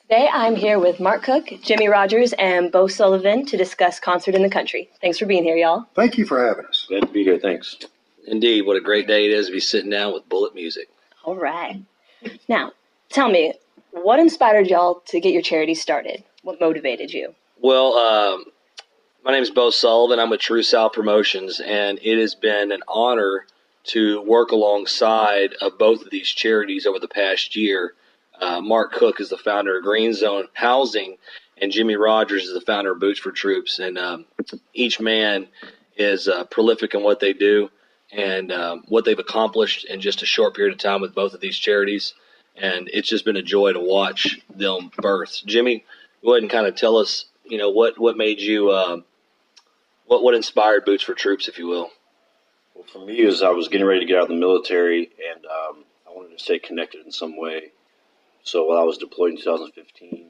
Today I'm here with Mark Cook, Jimmy Rogers, and Beau Sullivan to discuss Concert in the Country. Thanks for being here, y'all. Thank you for having us. Glad to be here. Thanks. Indeed, what a great day it is to be sitting down with Bullet Music. All right. Now, tell me, what inspired y'all to get your charity started? What motivated you? Well, my name is Beau Sullivan. I'm with True South Promotions, and it has been an honor to work alongside of both of these charities over the past year. Mark Cook is the founder of Green Zone Housing, and Jimmy Rogers is the founder of Boots for Troops. And each man is prolific in what they do and what they've accomplished in just a short period of time with both of these charities. And it's just been a joy to watch them birth. Jimmy, go ahead and kind of tell us, what made you, what inspired Boots for Troops, if you will. Well, for me, is I was getting ready to get out of the military, and I wanted to stay connected in some way. So while I was deployed in 2015,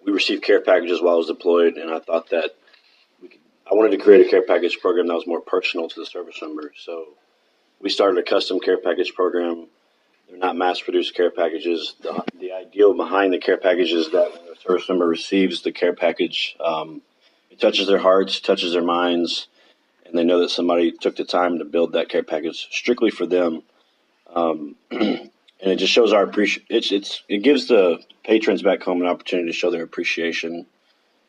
we received care packages while I was deployed, and I thought that I wanted to create a care package program that was more personal to the service member. So we started a custom care package program. They're not mass-produced care packages. The ideal behind the care package is that when a service member receives the care package, it touches their hearts, touches their minds, and they know that somebody took the time to build that care package strictly for them. And it just shows our appreciation. It gives the patrons back home an opportunity to show their appreciation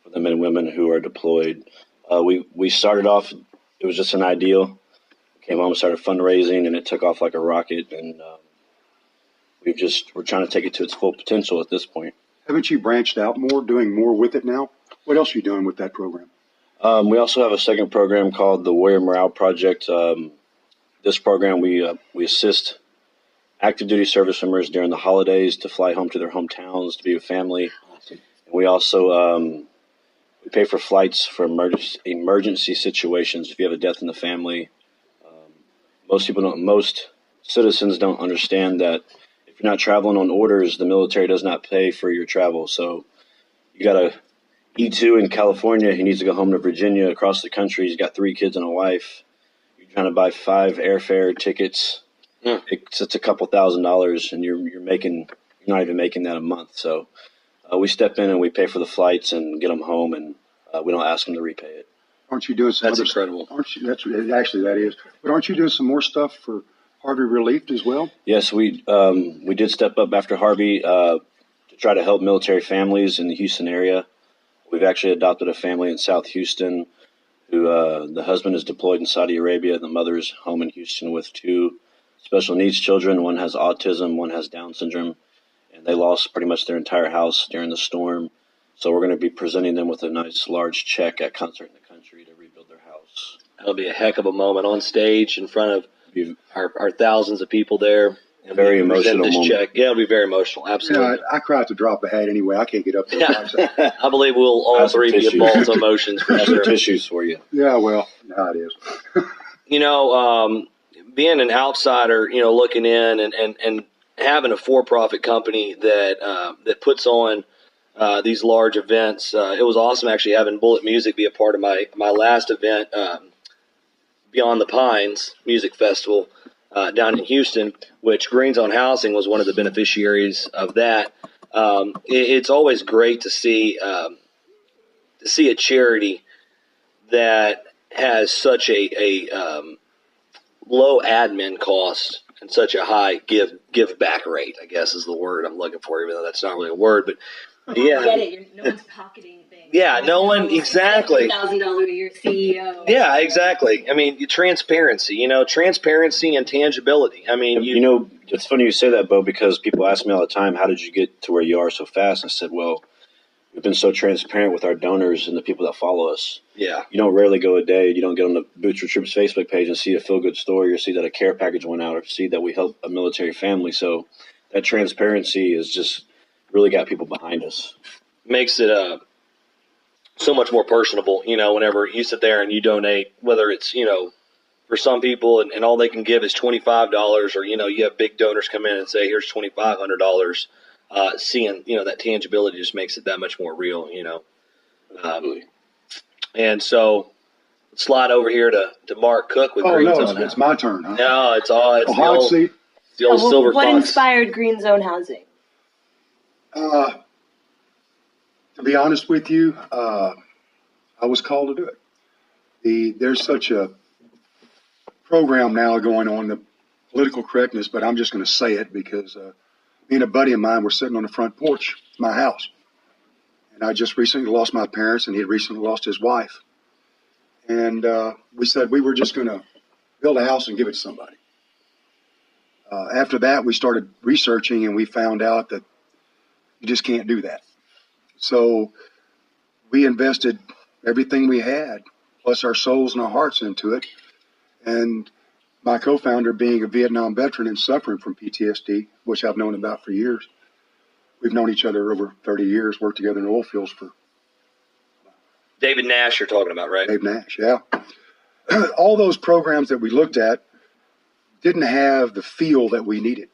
for the men and women who are deployed. We started off, it was just an ideal. Came home and started fundraising, and it took off like a rocket. And we're trying to take it to its full potential at this point. Haven't you branched out more, doing more with it now? What else are you doing with that program? We also have a second program called the Warrior Morale Project. This program, we assist active duty service members during the holidays to fly home to their hometowns to be with family. Awesome. And we also we pay for flights for emergency situations. If you have a death in the family, most citizens don't understand that if you're not traveling on orders, the military does not pay for your travel. So you got a E2 in California. He needs to go home to Virginia, across the country. He's got 3 kids and a wife. You're trying to buy 5 airfare tickets. Yeah. It's a couple $1,000s, and you're not even making that a month. So we step in and we pay for the flights and get them home, and we don't ask them to repay it. Aren't you doing some That's other incredible. Aren't you? That is. But aren't you doing some more stuff for Harvey Relief as well? Yes, we did step up after Harvey to try to help military families in the Houston area. We've actually adopted a family in South Houston who the husband is deployed in Saudi Arabia. The mother's home in Houston with 2 special needs children. One has autism, one has Down syndrome, and they lost pretty much their entire house during the storm. So we're going to be presenting them with a nice large check at Concert in the Country to rebuild their house. That'll be a heck of a moment on stage in front of our thousands of people there. And Very we present emotional this moment. check. Yeah, it'll be very emotional. Absolutely. I cry at the drop of a hat anyway. I can't get up there. I believe we'll all Have some three be tissues. balls of emotions for Have some sure. tissues for you. Yeah, well, no, it is. Being an outsider, looking in and having a for-profit company that puts on these large events. It was awesome actually having Bullet Music be a part of my last event, Beyond the Pines Music Festival down in Houston, which Green Zone Housing was one of the beneficiaries of that. It's always great to see a charity that has such a low admin cost and such a high give back rate, I guess is the word I'm looking for, even though that's not really a word, but yeah. I get it. No one's pocketing things. Yeah, no one, exactly. $1,000 a year CEO. Yeah, exactly. I mean, transparency, transparency and tangibility. I mean, It's funny you say that, Beau, because people ask me all the time, how did you get to where you are so fast? I said, well, we've been so transparent with our donors and the people that follow us. Yeah. You don't rarely go a day. You don't get on the Boots for Troops Facebook page and see a feel-good story or see that a care package went out or see that we help a military family. So that transparency has just really got people behind us. Makes it so much more personable, whenever you sit there and you donate, whether it's, for some people and all they can give is $25 or, you have big donors come in and say, here's $2,500. Seeing, that tangibility just makes it that much more real, and so slide over here to Mark Cook with Green Zone. It's my turn, huh? No, it's the hot old, seat. the old silver What fox. inspired Green Zone Housing? Uh, to be honest with you, I was called to do it. There's such a program now going on, the political correctness, but I'm just going to say it because me and a buddy of mine were sitting on the front porch of my house. And I just recently lost my parents, and he had recently lost his wife. And we said we were just going to build a house and give it to somebody. After that, we started researching, and we found out that you just can't do that. So we invested everything we had, plus our souls and our hearts into it. And my co-founder, being a Vietnam veteran and suffering from PTSD, which I've known about for years, we've known each other over 30 years, worked together in oil fields for David Nash you're talking about, right? Dave Nash, yeah. All those programs that we looked at didn't have the feel that we needed.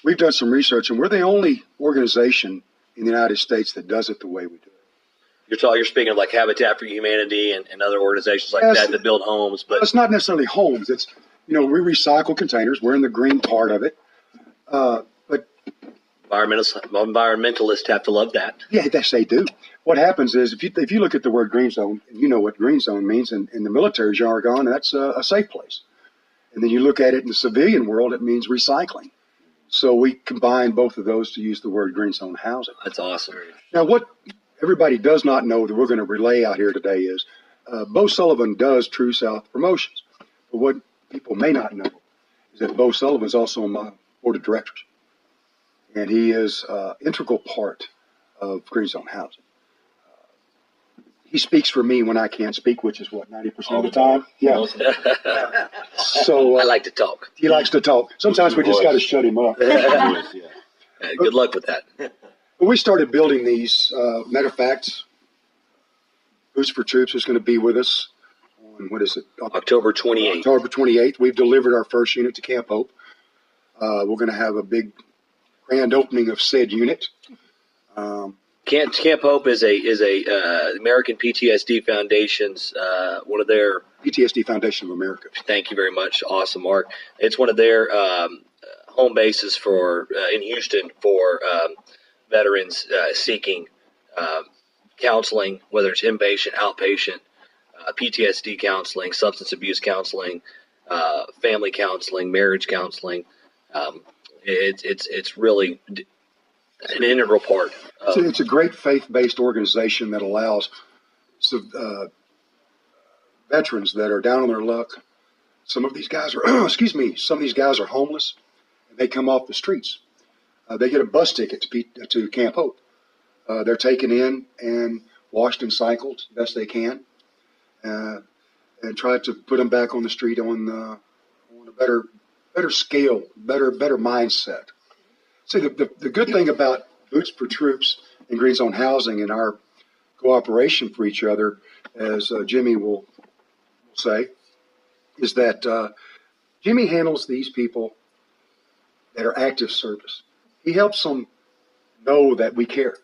We've done some research, and we're the only organization in the United States that does it the way we do it. You're speaking of like Habitat for Humanity and other organizations like Yes. that build homes, but It's not necessarily homes. It's, we recycle containers. We're in the green part of it. But environmentalists have to love that. yeah, yes, they do. What happens is if you look at the word green zone, and you know what green zone means in the military jargon, that's a safe place. And then you look at it in the civilian world, it means recycling. So we combine both of those to use the word green zone housing. That's awesome. Now, what everybody does not know that we're going to relay out here today is Beau Sullivan does True South promotions. But what people may not know is that Beau Sullivan is also on my board of directors. And he is an integral part of green zone housing. He speaks for me when I can't speak, which is what, 90% of the time? Yeah. So I like to talk. he likes to talk. Sometimes we just got to shut him up. Good luck with that. When we started building these, matter of fact, Boots for Troops is going to be with us on, what is it? October 28th. October 28th. We've delivered our first unit to Camp Hope. We're going to have a big grand opening of said unit. Camp Hope is a American PTSD Foundation's one of their PTSD Foundation of America. Thank you very much. Awesome, Mark. It's one of their home bases for in Houston for veterans seeking counseling, whether it's inpatient, outpatient, PTSD counseling, substance abuse counseling, family counseling, marriage counseling. It's really an integral part. It's a great faith-based organization that allows veterans that are down on their luck. Some of these guys are, some of these guys are homeless, and they come off the streets. They get a bus ticket to Camp Hope. They're taken in and washed and cycled best they can, and try to put them back on the street on a better scale, better mindset. See, the good thing about Boots for Troops and Green Zone Housing and our cooperation for each other, as Jimmy will say, is that Jimmy handles these people that are active service. He helps them know that we care.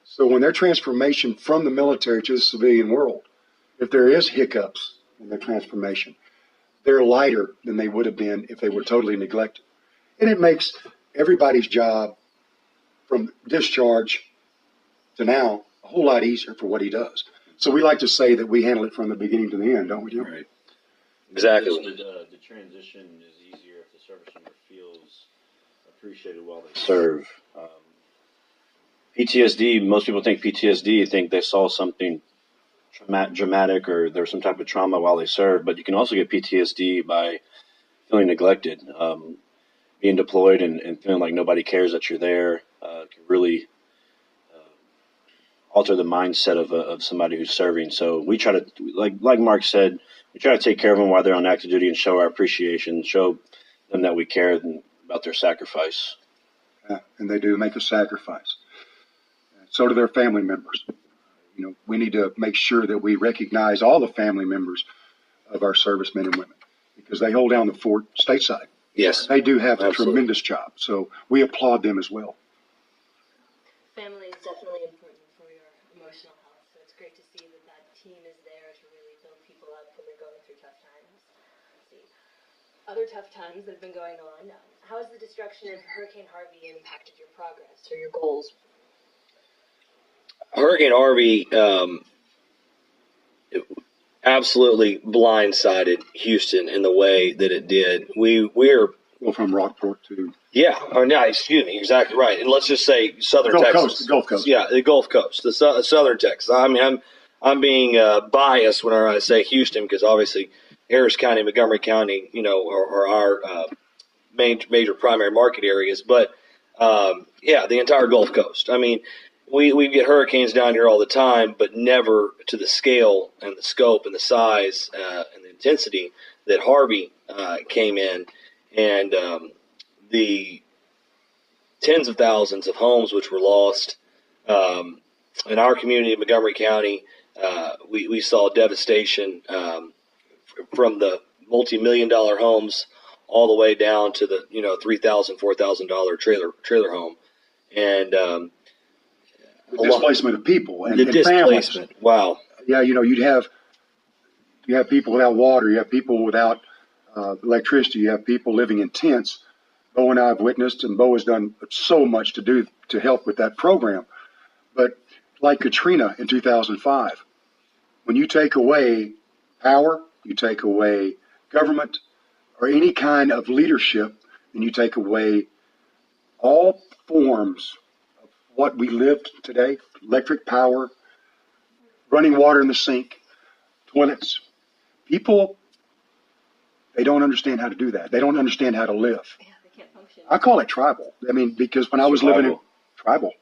So when their transformation from the military to the civilian world, if there is hiccups in their transformation, they're lighter than they would have been if they were totally neglected. And it makes everybody's job from discharge to now a whole lot easier for what he does. So we like to say that we handle it from the beginning to the end, don't we, Jim? Right. Exactly. The transition is easier if the service member feels appreciated while they serve. PTSD, most people think PTSD, think they saw something dramatic or there's some type of trauma while they serve, but you can also get PTSD by feeling neglected. Being deployed and feeling like nobody cares that you're there can really alter the mindset of somebody who's serving. So we try to, like Mark said, we try to take care of them while they're on active duty and show our appreciation, show them that we care about their sacrifice. Yeah, and they do make a sacrifice. So do their family members. We need to make sure that we recognize all the family members of our servicemen and women because they hold down the fort stateside. Yes. They do have a Absolutely. tremendous job. So we applaud them as well. Family is definitely important for your emotional health, so it's great to see that team is there to really build people up when they're going through tough times. Other tough times that have been going on. How has the destruction of Hurricane Harvey impacted your progress or your goals? Hurricane Harvey absolutely blindsided Houston in the way that it did. We're Well, from Rockport to yeah, or no, excuse me, exactly right. And let's just say Southern Gulf Texas, Coast, the Gulf Coast. Yeah, the Gulf Coast, the Southern Texas. I mean, I'm being biased whenever I say Houston because obviously Harris County, Montgomery County, are our major primary market areas. But yeah, the entire Gulf Coast. I mean, we get hurricanes down here all the time, but never to the scale and the scope and the size and the intensity that Harvey came in, and the tens of thousands of homes which were lost in our community of Montgomery County. We saw devastation from the multi-million-dollar homes all the way down to the $3,000, $4,000 trailer home, and the displacement of people and the displacement. Families. Wow. Yeah, you have people without water, you have people without electricity, you have people living in tents. Beau and I have witnessed, and Beau has done so much to help with that program. But like Katrina in 2005, when you take away power, you take away government or any kind of leadership, then you take away all forms of what we lived today: electric power, running water in the sink, toilets. People, they don't understand how to do that. They don't understand how to live. Yeah, they can't function. I call it tribal. I mean, because when I was living in tribal,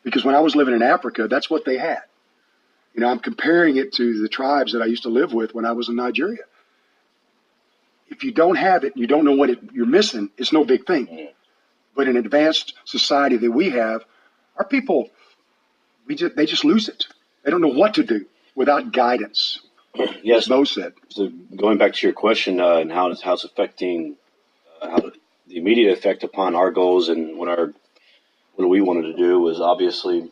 because when I was living in Africa, that's what they had. I'm comparing it to the tribes that I used to live with when I was in Nigeria. If you don't have it, you don't know what you're missing, it's no big thing. But in advanced society that we have, our people, they just lose it. They don't know what to do without guidance. Yes, as Beau said. So going back to your question and how it's affecting how the immediate effect upon our goals and what we wanted to do was obviously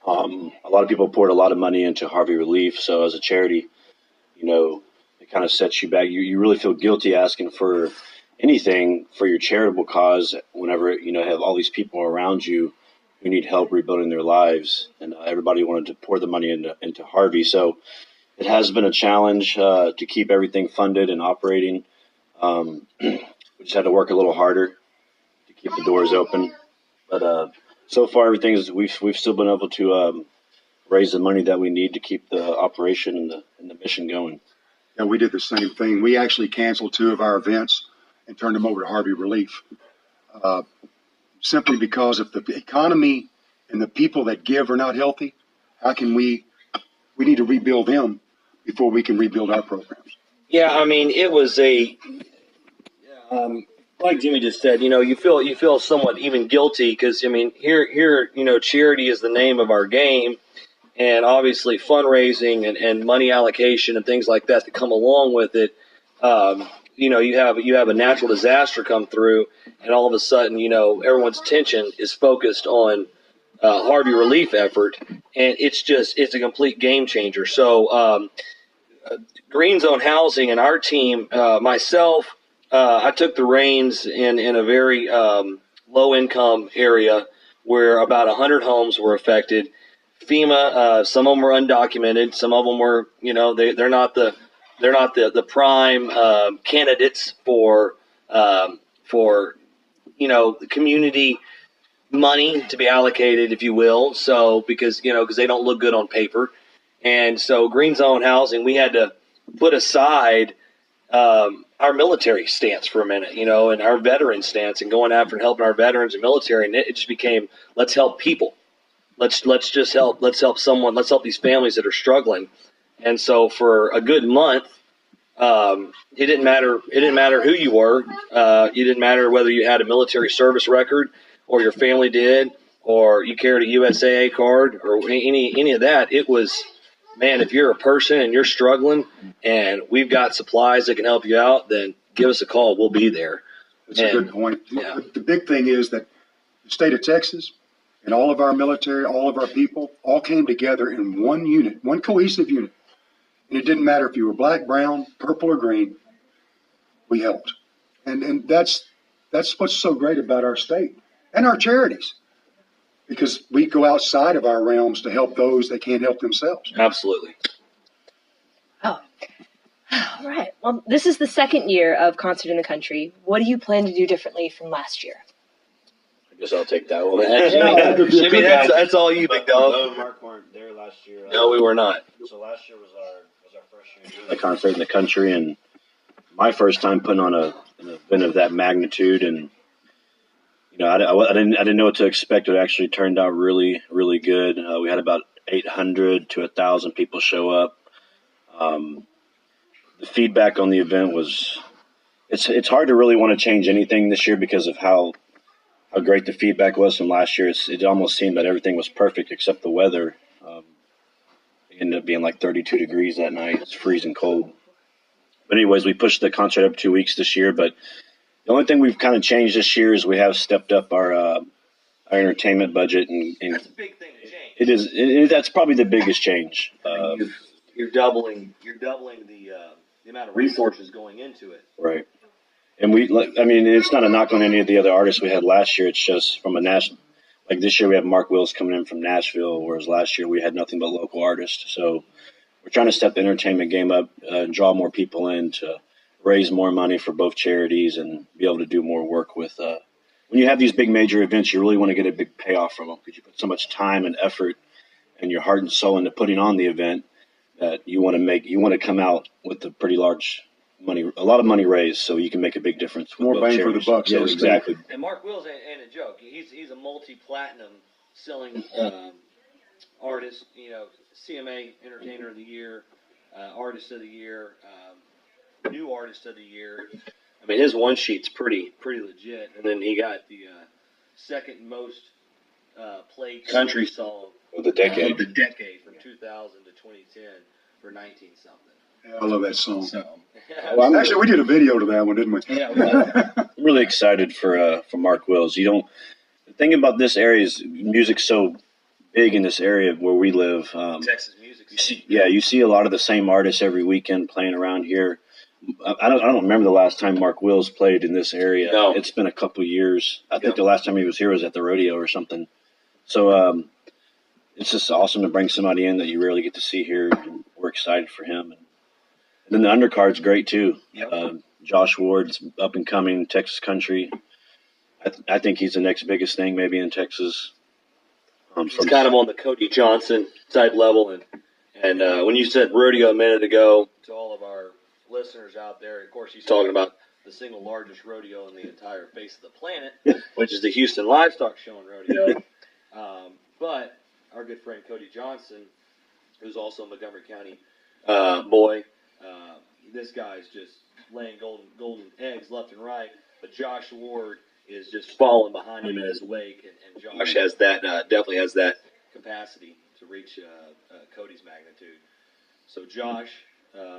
a lot of people poured a lot of money into Harvey relief. So as a charity, it kind of sets you back. You really feel guilty asking for anything for your charitable cause whenever have all these people around you who need help rebuilding their lives, and everybody wanted to pour the money into Harvey. So it has been a challenge to keep everything funded and operating. We just had to work a little harder to keep the doors open. But so far, we've still been able to raise the money that we need to keep the operation and the mission going. Yeah, we did the same thing. We actually canceled 2 of our events and turned them over to Harvey Relief, simply because if the economy and the people that give are not healthy, how can we need to rebuild them before we can rebuild our programs. Yeah, I mean, it was like Jimmy just said, you feel somewhat even guilty because, I mean, here, charity is the name of our game, and obviously fundraising and money allocation and things like that come along with it. You have a natural disaster come through, and all of a sudden, everyone's attention is focused on Harvey relief effort, and it's a complete game changer. So Green Zone Housing and our team, myself, I took the reins in a very low income area where about 100 homes were affected. FEMA, some of them were undocumented, some of them were, they're not the prime candidates for the community money to be allocated, if you will. So because they don't look good on paper, and so Green Zone Housing, we had to put aside our military stance for a minute, and our veteran stance, and going after and helping our veterans and military, and it just became, let's help people. Let's help someone. Let's help these families that are struggling. And so for a good month, it didn't matter. It didn't matter who you were. It didn't matter whether you had a military service record or your family did, or you carried a USAA card or any of that. It was, man, if you're a person and you're struggling and we've got supplies that can help you out, then give us a call. We'll be there. That's a good point. Yeah. The big thing is that the state of Texas and all of our military, all of our people, all came together in one unit, one cohesive unit. And it didn't matter if you were black, brown, purple, or green. We helped. And that's what's so great about our state and our charities. because we go outside of our realms to help those that can't help themselves. Absolutely. Oh. All right. Well, this is the second year of Concert in the Country. What do you plan to do differently from last year? I guess I'll take that one. Jimmy, that's all you, big dog. No, Mark weren't there last year. No, we were not. So last year was our first year doing the concert in the country, and my first time putting on an event of that magnitude. And you know, I didn't know what to expect. It actually turned out really, really good. We had about 800 to 1,000 people show up. The feedback on the event was it's hard to really want to change anything this year because of how great the feedback was from last year. It almost seemed that everything was perfect except the weather. It ended up being like 32 degrees that night. It's freezing cold. But anyways, we pushed the concert up 2 weeks this year. But the only thing we've kind of changed this year is we have stepped up our entertainment budget, and That's a big thing to change. it is. That's probably the biggest change. You're doubling the amount of resources going into it. Right. And it's not a knock on any of the other artists we had last year. It's just from a national, like this year we have Mark Wills coming in from Nashville, whereas last year we had nothing but local artists. So we're trying to step the entertainment game up and draw more people in to raise more money for both charities and be able to do more work with. When you have these big major events, you really want to get a big payoff from them because you put so much time and effort and your heart and soul into putting on the event that you want to come out with a pretty large money, a lot of money raised, so you can make a big difference. With More both bang for charities. the buck. Yes, exactly. And Mark Wills ain't a joke. He's a multi-platinum selling artist. You know, CMA Entertainer of the Year, Artist of the Year, New Artist of the Year. I mean, his one sheet's pretty legit. And then he got the second most played country song Of the decade. of the decade from 2000 to 2010 for 19 something. I love that song. So, Actually, we did a video to that one, didn't we? yeah, well, I'm really excited for Mark Wills. The thing about this area is music's so big in this area where we live. Texas music. You see a lot of the same artists every weekend playing around here. I don't remember the last time Mark Wills played in this area. No. It's been a couple of years. I think the last time he was here was at the rodeo or something. So it's just awesome to bring somebody in that you rarely get to see here. And we're excited for him. And then the undercard's great too. Yep. Josh Ward's up and coming Texas country. I think he's the next biggest thing maybe in Texas. He's kind of on the Cody Johnson type level, and when you said rodeo a minute ago, to all of our listeners out there, of course he's talking about the single largest rodeo in the entire face of the planet, which is the Houston Livestock Show and Rodeo. But our good friend Cody Johnson, who's also a Montgomery County boy, this guy's just laying golden eggs left and right. But Josh Ward is just falling behind him in his wake, and Josh has that definitely has that capacity to reach Cody's magnitude. So Josh,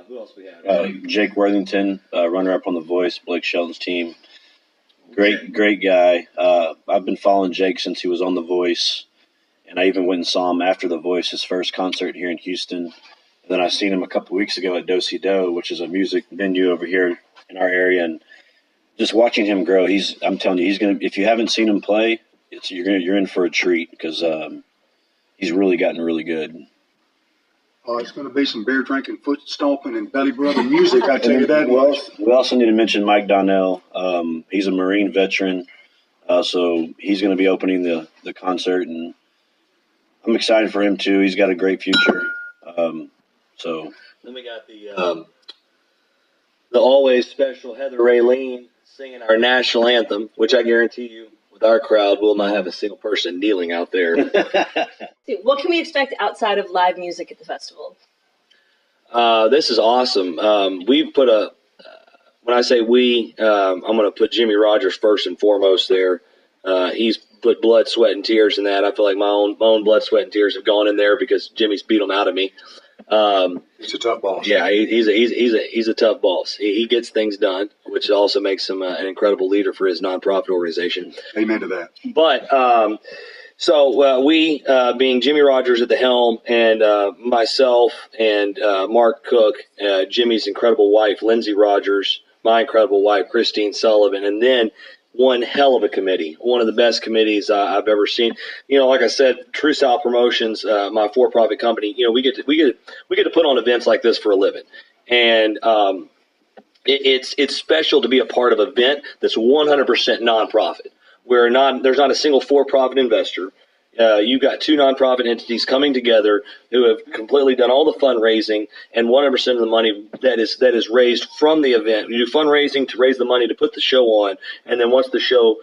who else we have? Jake Worthington, runner-up on The Voice, Blake Shelton's team. Great guy. I've been following Jake since he was on The Voice, and I even went and saw him after The Voice, his first concert here in Houston. And then I seen him a couple weeks ago at Do Si Do, which is a music venue over here in our area, and just watching him grow, I'm telling you, he's gonna. If you haven't seen him play, you're in for a treat because he's really gotten really good. Oh, it's going to be some beer drinking, foot stomping, and belly rubbing music. I tell you that much. We also need to mention Mike Donnell. He's a Marine veteran, so he's going to be opening the concert, and I'm excited for him too. He's got a great future. So then we got the always special Heather Raylene singing our national anthem, which I guarantee you, with our crowd, we'll not have a single person kneeling out there. What can we expect outside of live music at the festival? This is awesome. We've put when I say we, I'm going to put Jimmy Rogers first and foremost there. He's put blood, sweat, and tears in that. I feel like my own blood, sweat, and tears have gone in there because Jimmy's beat them out of me. He's a tough boss. Yeah, he's a tough boss. He gets things done, which also makes him an incredible leader for his nonprofit organization. Amen to that. But so we, being Jimmy Rogers at the helm, and myself and Mark Cook, Jimmy's incredible wife Lindsay Rogers, my incredible wife Christine Sullivan, and then one hell of a committee, one of the best committees I've ever seen. Like I said, True South Promotions, my for-profit company. We get to put on events like this for a living, and it's special to be a part of an event that's 100% nonprofit, where there's not a single for-profit investor. You've got two nonprofit entities coming together who have completely done all the fundraising, and 100% of the money that is raised from the event. You do fundraising to raise the money to put the show on, and then once the show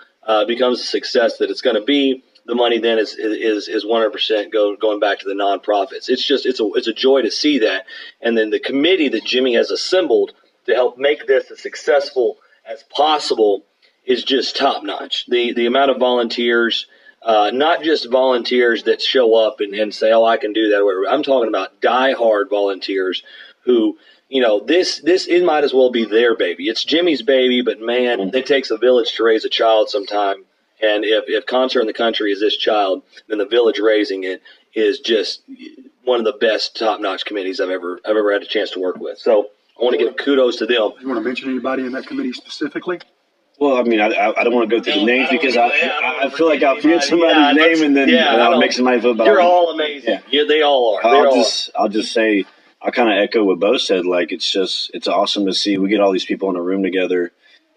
becomes a success that it's going to be, the money then is 100% going back to the nonprofits. It's a joy to see that, and then the committee that Jimmy has assembled to help make this as successful as possible is just top notch. The amount of volunteers. Not just volunteers that show up and say, "Oh, I can do that." Or whatever. I'm talking about die-hard volunteers who, it might as well be their baby. It's Jimmy's baby, but man, it takes a village to raise a child sometime. And if Concert in the Country is this child, then the village raising it is just one of the best top-notch committees I've ever had a chance to work with. So I want to give kudos to them. You want to mention anybody in that committee specifically? Well, I mean, I don't want to go through the names because I feel like I'll forget somebody's name and then I'll make somebody feel bad. You're all amazing. Yeah, they all are. I'll just say, I'll kind of echo what Beau said. Like, it's awesome to see. We get all these people in a room together,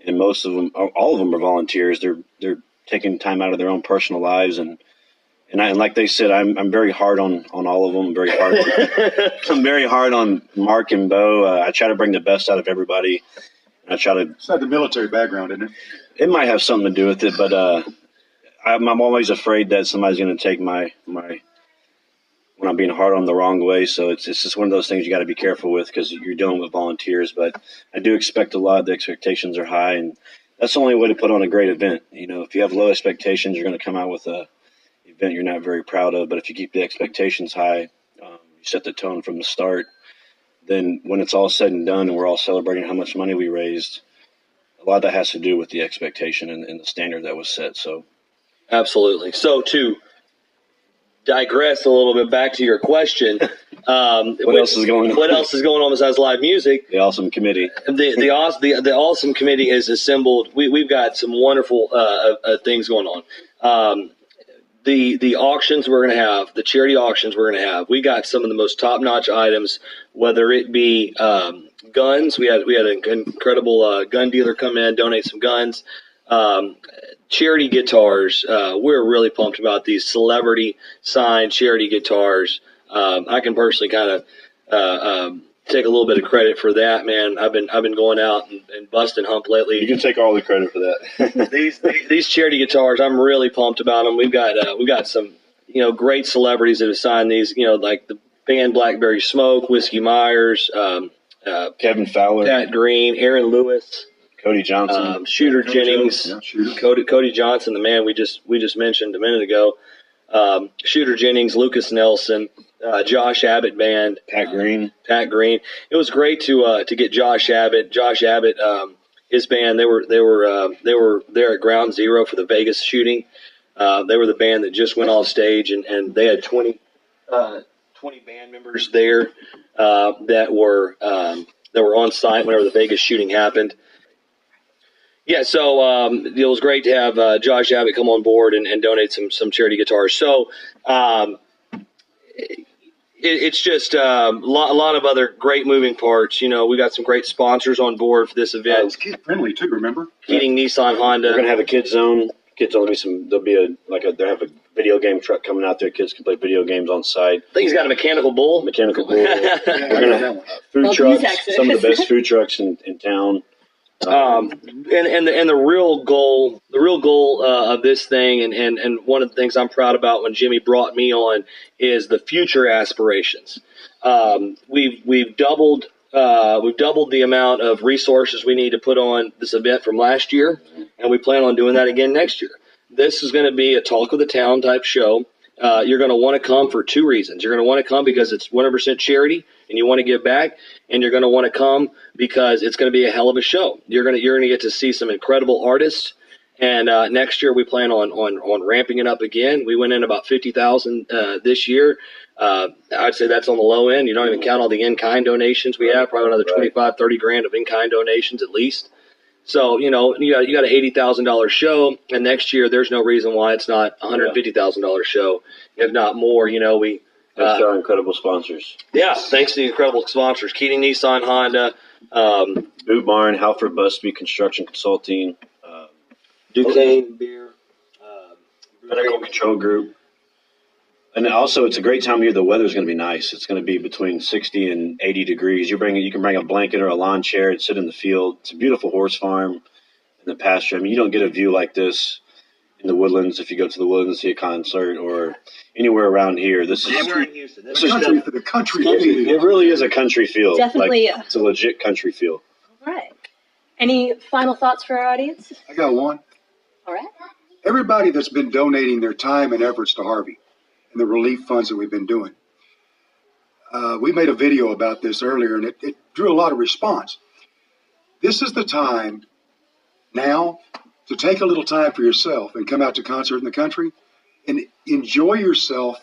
and most of them, all of them are volunteers. They're taking time out of their own personal lives, and like they said, I'm very hard on all of them. I'm very hard on Mark and Beau. I try to bring the best out of everybody. It's not the military background, isn't it? It might have something to do with it, but I'm always afraid that somebody's going to take my when I'm being hard on the wrong way. So it's just one of those things you got to be careful with because you're dealing with volunteers. But I do expect a lot. The expectations are high, and that's the only way to put on a great event. If you have low expectations, you're going to come out with a event you're not very proud of. But if you keep the expectations high, you set the tone from the start. Then when it's all said and done and we're all celebrating how much money we raised, a lot of that has to do with the expectation and the standard that was set. So, absolutely. So to digress a little bit back to your question, what else is going on? What else is going on besides live music? The awesome committee. The awesome committee is assembled. We've got some wonderful things going on. The auctions we're going to have, the charity auctions we're going to have, we got some of the most top-notch items, whether it be guns. We had an incredible gun dealer come in, donate some guns. Charity guitars. We're really pumped about these celebrity-signed charity guitars. I can personally kind of take a little bit of credit for that, man. I've been going out and busting hump lately. You can take all the credit for that. these charity guitars, I'm really pumped about them. We've got some great celebrities that have signed these. Like the band Blackberry Smoke, Whiskey Myers, Kevin Fowler, Pat Green, Aaron Lewis, Cody Johnson, Shooter Jennings, Cody Johnson, the man we just mentioned a minute ago. Shooter Jennings, Lucas Nelson, Josh Abbott band, Pat Green. It was great to get Josh Abbott. His band. They were there at Ground Zero for the Vegas shooting. They were the band that just went off stage, and they had 20 band members there that were on site whenever the Vegas shooting happened. Yeah, so it was great to have Josh Abbott come on board and donate some charity guitars. So it's just a lot of other great moving parts. We got some great sponsors on board for this event. It's kid friendly too. Remember? Keating, Nissan, Honda. We're gonna have a kids zone. Kids will be they have a video game truck coming out there. Kids can play video games on site. I think he's got a mechanical bull. We're gonna have food trucks. Some of the best food trucks in town. And the real goal of this thing, and one of the things I'm proud about when Jimmy brought me on is the future aspirations. We've doubled the amount of resources we need to put on this event from last year, and we plan on doing that again next year. This is going to be a talk of the town type show. You're going to want to come for two reasons. You're going to want to come because it's 100% charity and you want to give back, and you're going to want to come because it's going to be a hell of a show. You're going to get to see some incredible artists, and next year we plan on ramping it up again. We went in about 50,000 this year. I'd say that's on the low end. You don't even count all the in-kind donations we have, probably another 25, 30 grand of in-kind donations at least. So, you got an $80,000 show, and next year there's no reason why it's not a $150,000 show, if not more. We Thanks to our incredible sponsors. Yeah, thanks to the incredible sponsors: Keating, Nissan, Honda, Boot Barn, Halford Busby Construction Consulting, Duquesne Beer, Medical Control Group. And also, it's a great time of year. The weather's going to be nice. It's going to be between 60 and 80 degrees. You can bring a blanket or a lawn chair and sit in the field. It's a beautiful horse farm in the pasture. I mean, you don't get a view like this in the Woodlands if you go to the Woodlands to see a concert or anywhere around here. This is Anywhere in Houston. The country. It really is a country feel. Definitely. It's a legit country feel. All right. Any final thoughts for our audience? I got one. All right. Everybody that's been donating their time and efforts to Harvey and the relief funds that we've been doing. We made a video about this earlier, and it drew a lot of response. This is the time now to take a little time for yourself and come out to Concert in the Country and enjoy yourself.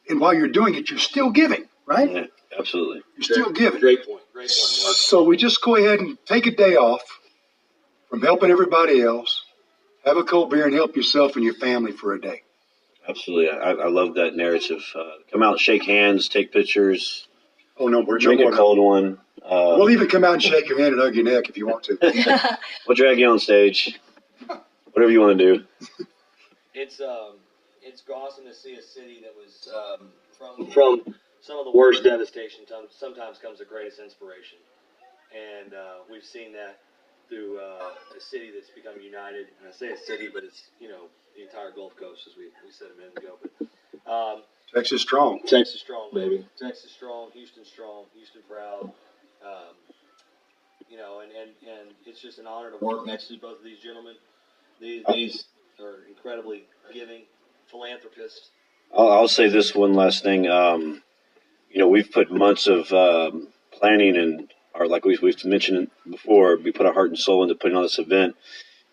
And while you're doing it, you're still giving, right? Yeah, absolutely. You're still giving. Great point, Mark. So we just go ahead and take a day off from helping everybody else. Have a cold beer and help yourself and your family for a day. Absolutely. I love that narrative. Come out, shake hands, take pictures. Oh, no, we're Drink a cold one. We'll even come out and shake your hand and hug your neck if you want to. We'll drag you on stage. Whatever you want to do. It's awesome to see a city that was from some of the worst devastation. Sometimes comes the greatest inspiration, and we've seen that through a city that's become united. And I say a city, but it's the entire Gulf Coast, as we said a minute ago. But Texas strong. Texas strong, baby. Texas strong. Houston proud. And it's just an honor to work next to both of these gentlemen. These are incredibly giving philanthropists. I'll say this one last thing. We've put months of planning and like we've mentioned before, we put our heart and soul into putting on this event,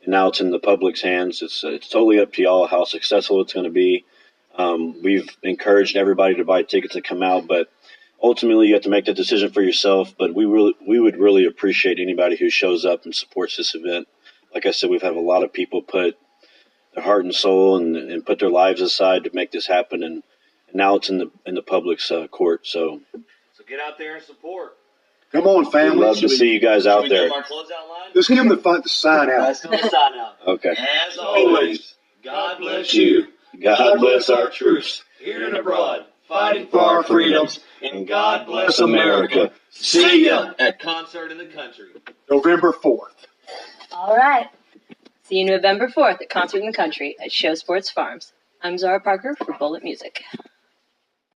and now it's in the public's hands. It's totally up to y'all how successful it's going to be. We've encouraged everybody to buy tickets to come out, but ultimately you have to make that decision for yourself. But we would really appreciate anybody who shows up and supports this event. Like I said, we've had a lot of people put their heart and soul and put their lives aside to make this happen, and now it's in the public's court. So get out there and support. Come on, family. We'd love to see you guys out there. Give our closeout line? Let's give them the sign out. Let's do the sign out. Okay. As always, God bless you. God bless our troops here and abroad, fighting for our freedoms, and God bless America. See ya at Concert in the Country. November 4th. All right. See you November 4th at Concert in the Country at Show Sports Farms. I'm Zara Parker for Bullet Music.